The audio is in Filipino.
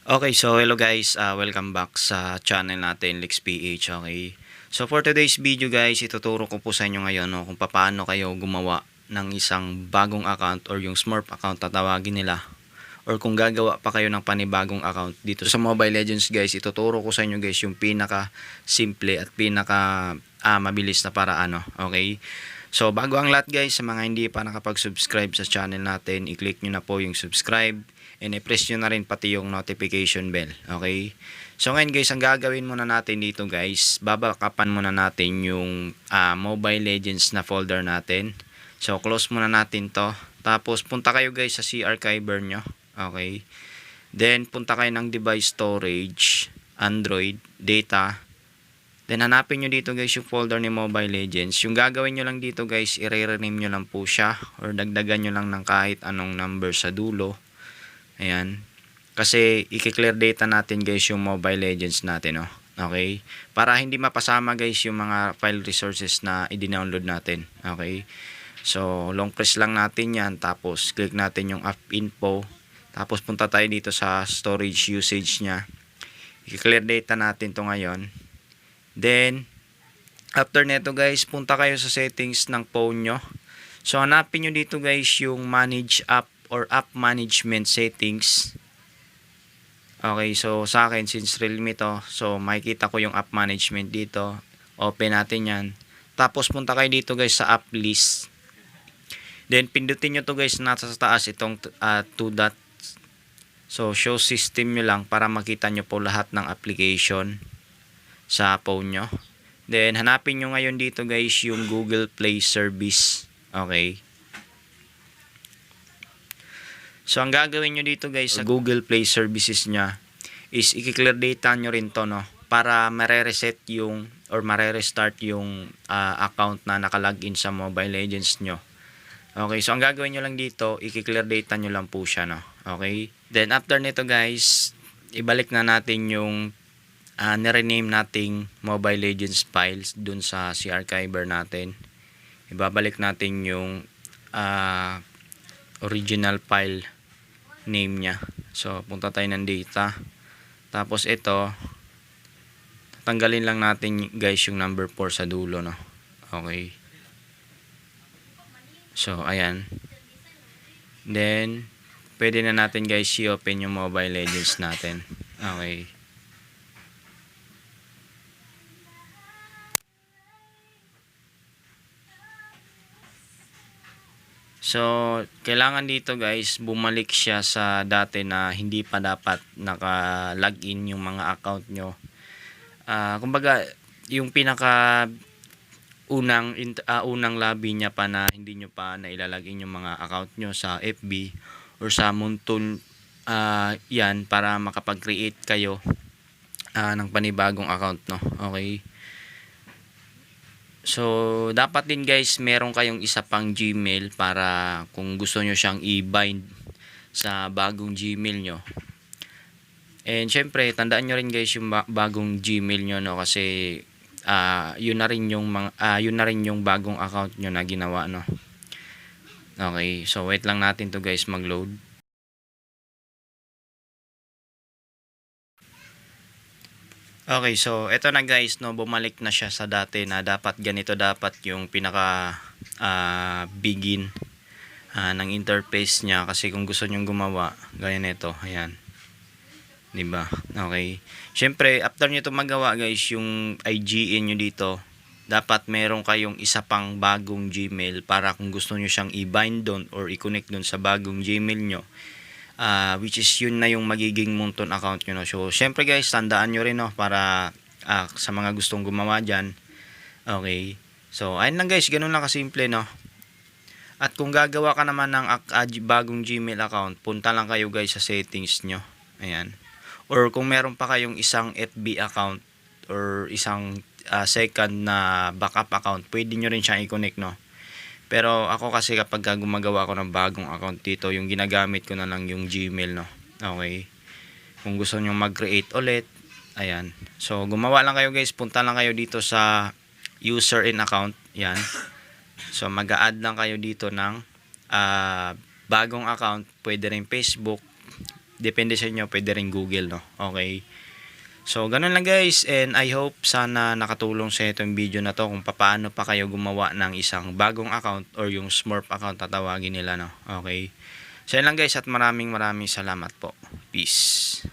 Okay, so hello guys, welcome back sa channel natin Lex PH. Okay. So for today's video guys, ituturo ko po sa inyo ngayon no, kung paano kayo gumawa ng isang bagong account or yung Smurf account tatawagin nila, or kung gagawa pa kayo ng panibagong account dito sa Mobile Legends guys. Ituturo ko sa inyo guys yung pinaka simple at pinaka mabilis na paraan, no? Okay. So bago ang lahat guys, sa mga hindi pa nakapag-subscribe sa channel natin, i-click nyo na po yung subscribe and i-press nyo na rin pati yung notification bell. Okay. So ngayon guys, ang gagawin muna natin dito guys, babakapan muna natin yung Mobile Legends na folder natin. So close muna natin to. Tapos punta kayo guys sa C archiver nyo. Okay. Then punta kayo ng device storage, Android, data. Then hanapin nyo dito guys yung folder ni Mobile Legends. Yung gagawin nyo lang dito guys, i-rename nyo lang po siya or dagdagan nyo lang ng kahit anong number sa dulo. Ayan. Kasi i-clear data natin guys yung Mobile Legends natin, no? Okay? Para hindi mapasama guys yung mga file resources na i-download natin. Okay? So long press lang natin yan, tapos click natin yung app info. Tapos punta tayo dito sa storage usage nya. I-clear data natin to ngayon. Then after neto guys, punta kayo sa settings ng phone nyo. So hanapin nyo dito guys yung manage app or app management settings. Okay, so sa akin since Realme to, so makikita ko yung app management dito. Open natin yan. Tapos punta kayo dito guys sa app list. Then pindutin nyo to guys, nasa taas itong 2 dot. So show system nyo lang para makita nyo po lahat ng application sa phone nyo. Then hanapin nyo ngayon dito guys yung Google Play service. Okay. So ang gagawin nyo dito guys sa Google Play services nya is i-clear data nyo rin to, no, para mare-reset yung or mare-restart yung account na nakalagin sa Mobile Legends nyo. Okay, so ang gagawin nyo lang dito, i-clear data nyo lang po siya, no. Okay, then after nito guys, ibalik na natin yung nirename nating Mobile Legends files dun sa C archiver natin. Ibabalik natin yung original file name nya. So punta tayo ng data. Tapos ito, tanggalin lang natin guys yung number 4 sa dulo, no. Okay. So ayan. Then pwede na natin guys i-open yung Mobile Legends natin. Okay. So, kailangan dito guys, bumalik siya sa dati na hindi pa dapat naka-login yung mga account nyo. Kumbaga, yung pinaka unang lobby niya pa na hindi nyo pa nailalagin yung mga account nyo sa FB or sa Moonton, yan, para makapag-create kayo ng panibagong account, no? Okay. So, dapat din guys, meron kayong isa pang Gmail para kung gusto nyo siyang i-bind sa bagong Gmail nyo. And syempre, tandaan nyo rin guys yung bagong Gmail nyo, no, kasi yun na rin yung bagong account nyo na ginawa, no. Okay, so wait lang natin to guys mag-load. Okay, so eto na guys, no, bumalik na siya sa dati na dapat ganito dapat yung pinaka begin ng interface niya, kasi kung gusto niyo gumawa ganyan nito, ayan. 'Di ba? Okay. Syempre, after niyo 'to magawa guys, yung IGN niyo dito, dapat meron kayong isa pang bagong Gmail para kung gusto niyo siyang i-bind doon or i-connect doon sa bagong Gmail niyo. Which is yun na yung magiging Moonton account nyo, no? So syempre guys, tandaan nyo rin, no, para sa mga gustong gumawa dyan. Okay, so ayun lang guys, ganun lang kasimple, no. At kung gagawa ka naman ng bagong Gmail account, punta lang kayo guys sa settings nyo, ayan. Or kung meron pa kayong isang FB account or isang second na backup account, pwede nyo rin siyang i-connect, no. Pero ako kasi kapag gumagawa ako ng bagong account dito, yung ginagamit ko na lang yung Gmail, no. Okay. Kung gusto nyo mag-create ulit, ayan. So gumawa lang kayo guys, punta lang kayo dito sa user and account, yan. So mag-a-add lang kayo dito ng bagong account, pwede rin Facebook, depende sa inyo, pwede rin Google, no? Okay. So, ganun lang guys, and I hope sana nakatulong sa itong video na to kung paano pa kayo gumawa ng isang bagong account or yung Smurf account tatawagin nila, no? Okay. So, yan lang guys, at maraming salamat po. Peace.